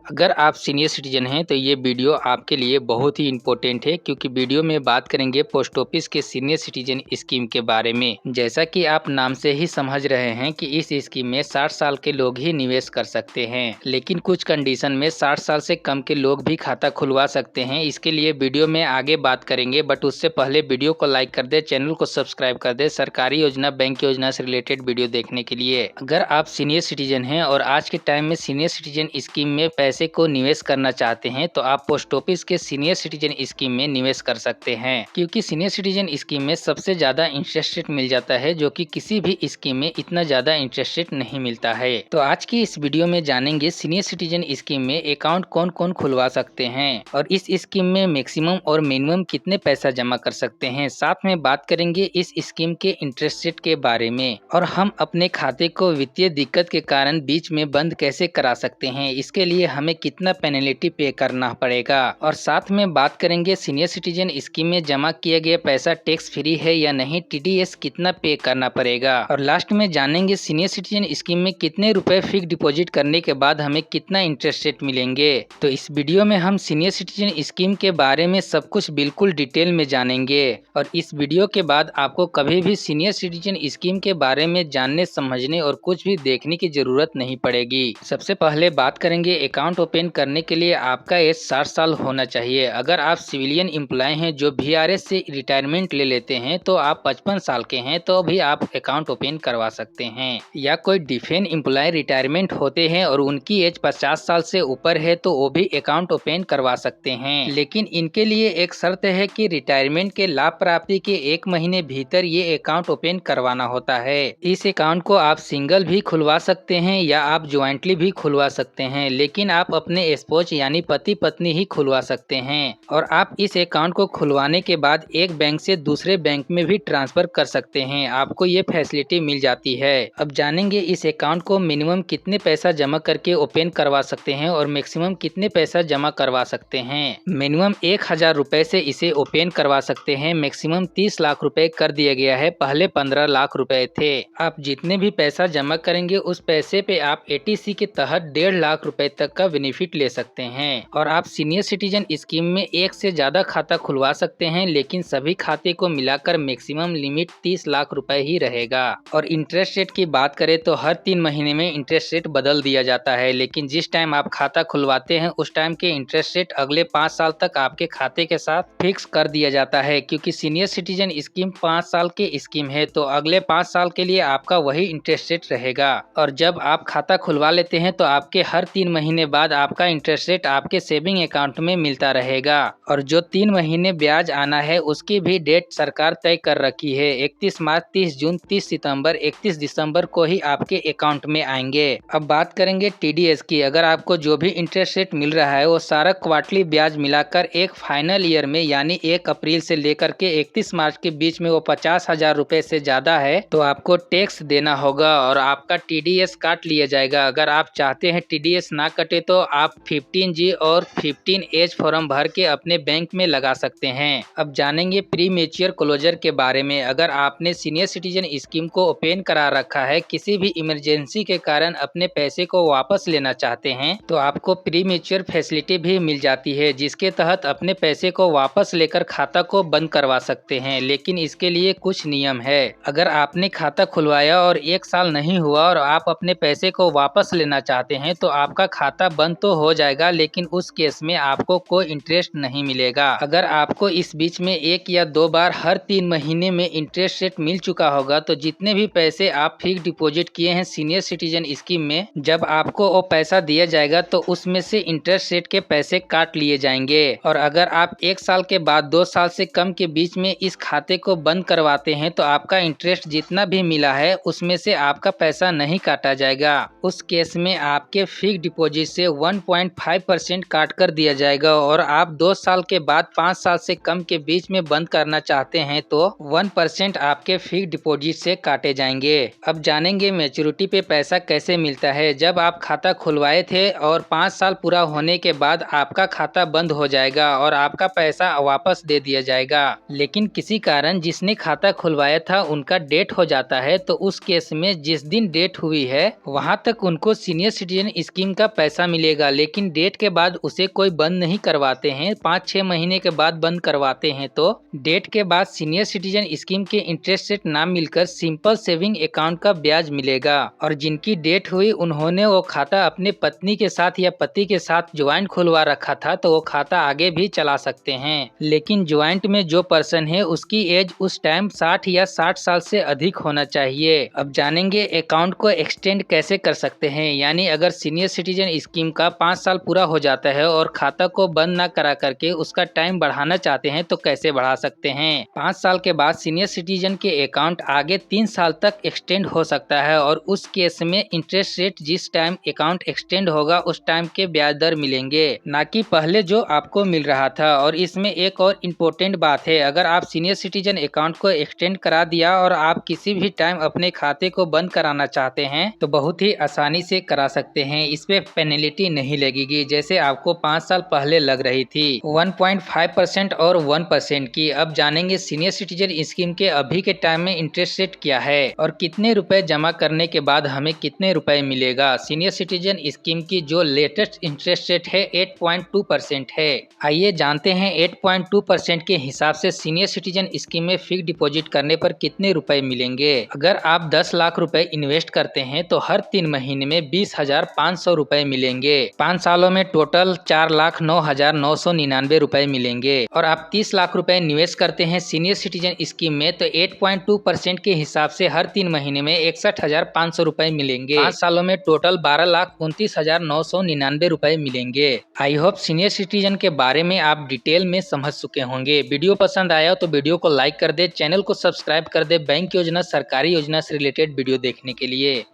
अगर आप senior citizen हैं तो ये वीडियो आपके लिए बहुत ही इम्पोर्टेंट है, क्योंकि वीडियो में बात करेंगे पोस्ट ऑफिस के सीनियर सिटीजन स्कीम के बारे में। जैसा कि आप नाम से ही समझ रहे हैं कि इस स्कीम में 60 साल के लोग ही निवेश कर सकते हैं, लेकिन कुछ कंडीशन में 60 साल से कम के लोग भी खाता खुलवा सकते हैं। इसके लिए वीडियो में आगे बात करेंगे, बट उससे पहले वीडियो को लाइक कर दे, चैनल को सब्सक्राइब कर दे सरकारी योजना, बैंक योजना से रिलेटेड वीडियो देखने के लिए। अगर आप सीनियर सिटीजन हैं और आज के टाइम में सीनियर सिटीजन स्कीम में पैसे को निवेश करना चाहते हैं तो आप पोस्ट ऑफिस के सीनियर सिटीजन स्कीम में निवेश कर सकते हैं, क्योंकि सीनियर सिटीजन स्कीम में सबसे ज्यादा इंटरेस्ट रेट मिल जाता है, जो कि किसी भी स्कीम में इतना ज्यादा इंटरेस्ट रेट नहीं मिलता है। तो आज की इस वीडियो में जानेंगे सीनियर सिटीजन स्कीम में अकाउंट कौन कौन खुलवा सकते हैं और इस स्कीम में मैक्सिमम और मिनिमम कितने पैसा जमा कर सकते हैं। साथ में बात करेंगे इस स्कीम के इंटरेस्ट रेट के बारे में और हम अपने खाते को वित्तीय दिक्कत के कारण बीच में बंद कैसे करा सकते हैं, इसके लिए हमें कितना पेनल्टी पे करना पड़ेगा। और साथ में बात करेंगे सीनियर सिटीजन स्कीम में जमा किया गया पैसा टैक्स फ्री है या नहीं, टीडीएस कितना पे करना पड़ेगा। और लास्ट में जानेंगे सीनियर सिटीजन स्कीम में कितने रुपए फिक्स डिपॉजिट करने के बाद हमें कितना इंटरेस्ट रेट मिलेंगे। तो इस वीडियो में हम सीनियर सिटीजन स्कीम के बारे में सब कुछ बिल्कुल डिटेल में जानेंगे और इस वीडियो के बाद आपको कभी भी सीनियर सिटीजन स्कीम के बारे में जानने, समझने और कुछ भी देखने की जरूरत नहीं पड़ेगी। सबसे पहले बात करेंगे अकाउंट ओपन करने के लिए आपका एज 60 साल होना चाहिए। अगर आप सिविलियन एम्प्लॉय हैं जो वीआरएस से रिटायरमेंट ले लेते हैं तो आप 55 साल के हैं तो भी आप अकाउंट ओपन करवा सकते हैं, या कोई डिफेंस एम्प्लॉय रिटायरमेंट होते हैं और उनकी एज 50 साल से ऊपर है तो वो भी अकाउंट ओपन करवा सकते हैं। लेकिन इनके लिए एक शर्त है कि रिटायरमेंट के लाभ प्राप्ति के 1 महीने भीतर ये अकाउंट ओपन करवाना होता है। इस अकाउंट को आप सिंगल भी खुलवा सकते हैं या आप ज्वाइंटली भी खुलवा सकते हैं, लेकिन आप अपने स्पोज यानी पति पत्नी ही खुलवा सकते हैं। और आप इस अकाउंट को खुलवाने के बाद एक बैंक से दूसरे बैंक में भी ट्रांसफर कर सकते हैं, आपको ये फैसिलिटी मिल जाती है। अब जानेंगे इस अकाउंट को मिनिमम कितने पैसा जमा करके ओपन करवा सकते हैं और मैक्सिमम कितने पैसा जमा करवा सकते हैं। मिनिमम 1000 रुपए से इसे ओपन करवा सकते हैं, मैक्सिमम 30 लाख रुपए कर दिया गया है, पहले 15 लाख रुपए थे। आप जितने भी पैसा जमा करेंगे उस पैसे पे आप एटीसी के तहत 1.5 लाख रुपए तक का बेनिफिट ले सकते हैं। और आप सीनियर सिटीजन स्कीम में एक से ज्यादा खाता खुलवा सकते हैं, लेकिन सभी खाते को मिलाकर मैक्सिमम लिमिट 30 लाख रुपए ही रहेगा। और इंटरेस्ट रेट की बात करें तो हर 3 महीने में इंटरेस्ट रेट बदल दिया जाता है, लेकिन जिस टाइम आप खाता खुलवाते हैं उस टाइम के इंटरेस्ट रेट अगले 5 साल तक आपके खाते के साथ फिक्स कर दिया जाता है। क्योंकि सीनियर सिटीजन स्कीम 5 साल की स्कीम है तो अगले 5 साल के लिए आपका वही इंटरेस्ट रेट रहेगा। और जब आप खाता खुलवा लेते हैं तो आपके हर 3 महीने बाद आपका इंटरेस्ट रेट आपके सेविंग अकाउंट में मिलता रहेगा। और जो 3 महीने ब्याज आना है उसकी भी डेट सरकार तय कर रखी है, 31 मार्च, 30 जून, 30 सितंबर, 31 दिसंबर को ही आपके अकाउंट में आएंगे। अब बात करेंगे टीडीएस की। अगर आपको जो भी इंटरेस्ट रेट मिल रहा है वो सारा क्वार्टरली ब्याज मिलाकर एक फाइनल ईयर में यानी 1 अप्रैल से लेकर के 31 मार्च के बीच में वो 50,000 रुपए से ज्यादा है तो आपको टैक्स देना होगा और आपका टीडीएस काट लिया जाएगा। अगर आप चाहते हैं टीडीएस ना कटे तो आप 15G और 15H फॉर्म भर के अपने बैंक में लगा सकते हैं। अब जानेंगे प्री मैच्योर क्लोजर के बारे में। अगर आपने सीनियर सिटीजन स्कीम को ओपन करा रखा है, किसी भी इमरजेंसी के कारण अपने पैसे को वापस लेना चाहते हैं तो आपको प्री मैच्योर फैसिलिटी भी मिल जाती है, जिसके तहत अपने पैसे को वापस लेकर खाता को बंद करवा सकते हैं। लेकिन इसके लिए कुछ नियम है। अगर आपने खाता खुलवाया और 1 साल नहीं हुआ और आप अपने पैसे को वापस लेना चाहते हैं तो आपका खाता बंद तो हो जाएगा, लेकिन उस केस में आपको कोई इंटरेस्ट नहीं मिलेगा। अगर आपको इस बीच में 1 या 2 बार हर 3 महीने में इंटरेस्ट रेट मिल चुका होगा तो जितने भी पैसे आप फिक्स डिपॉजिट किए हैं सीनियर सिटीजन स्कीम में, जब आपको वो पैसा दिया जाएगा तो उसमें से इंटरेस्ट रेट के पैसे काट लिए जाएंगे। और अगर आप 1 साल के बाद 2 साल से कम के बीच में इस खाते को बंद करवाते हैं तो आपका इंटरेस्ट जितना भी मिला है उसमें से आपका पैसा नहीं काटा जाएगा। उस केस में आपके फिक्स डिपॉजिट से 1.5% काट कर दिया जाएगा और आप 2 साल के बाद 5 साल से कम के बीच में बंद करना चाहते हैं तो 1% आपके फिक्स डिपॉजिट से काटे जाएंगे। अब जानेंगे मैच्योरिटी पे पैसा कैसे मिलता है। जब आप खाता खुलवाए थे और 5 साल पूरा होने के बाद आपका खाता बंद हो जाएगा और आपका पैसा वापस दे दिया जाएगा। लेकिन किसी कारण जिसने खाता खुलवाया था उनका डेट हो जाता है तो उस केस में जिस दिन डेट हुई है वहां तक उनको सीनियर सिटीजन स्कीम का पैसा मिलेगा, लेकिन डेट के बाद उसे कोई बंद नहीं करवाते हैं, 5-6 महीने के बाद बंद करवाते हैं, तो डेट के बाद सीनियर सिटीजन स्कीम के इंटरेस्ट रेट ना मिलकर सिंपल सेविंग अकाउंट का ब्याज मिलेगा। और जिनकी डेट हुई उन्होंने वो खाता अपने पत्नी के साथ या पति के साथ ज्वाइंट खुलवा रखा था, तो वो खाता आगे भी चला सकते हैं। लेकिन ज्वाइंट में जो पर्सन है उसकी एज उस टाइम 60 या 60 साल से अधिक होना चाहिए। अब जानेंगे अकाउंट को एक्सटेंड कैसे कर सकते हैं, यानी अगर सीनियर सिटीजन स्कीम का 5 साल पूरा हो जाता है और खाता को बंद ना करा करके उसका टाइम बढ़ाना चाहते हैं तो कैसे बढ़ा सकते हैं। 5 साल के बाद सीनियर सिटीजन के अकाउंट आगे 3 साल तक एक्सटेंड हो सकता है और उस केस में इंटरेस्ट रेट जिस टाइम अकाउंट एक्सटेंड होगा उस टाइम के ब्याज दर मिलेंगे, ना कि पहले जो आपको मिल रहा था। और इसमें एक और इम्पोर्टेंट बात है, अगर आप सीनियर सिटीजन अकाउंट को एक्सटेंड करा दिया और आप किसी भी टाइम अपने खाते को बंद कराना चाहते हैं तो बहुत ही आसानी से करा सकते हैं। इस पे पेनल्टी नहीं लगेगी जैसे आपको 5 साल पहले लग रही थी 1.5% और 1% की। अब जानेंगे सीनियर सिटीजन स्कीम के अभी के टाइम में इंटरेस्ट रेट क्या है और कितने रुपए जमा करने के बाद हमें कितने रुपए मिलेगा। सीनियर सिटीजन स्कीम की जो लेटेस्ट इंटरेस्ट रेट है 8.2% है। आइए जानते हैं 8.2% के हिसाब से सीनियर सिटीजन स्कीम में फिक्स डिपॉजिट करने पर कितने रुपए मिलेंगे। अगर आप 10 लाख रुपए इन्वेस्ट करते हैं तो हर 3 महीने में 20,500 रुपए मिलेंगे। 5 सालों में टोटल 4,09,999 रुपए मिलेंगे। और आप 30 लाख रुपए निवेश करते हैं सीनियर सिटीजन स्कीम में तो 8.2% के हिसाब से हर 3 महीने में 61,500 रुपए मिलेंगे। 5 सालों में टोटल 12,29,999 रुपए मिलेंगे। आई होप सीनियर सिटीजन के बारे में आप डिटेल में समझ चुके होंगे। वीडियो पसंद आया तो वीडियो को लाइक कर दे, चैनल को सब्सक्राइब कर दे बैंक योजना सरकारी योजना से रिलेटेड वीडियो देखने के लिए।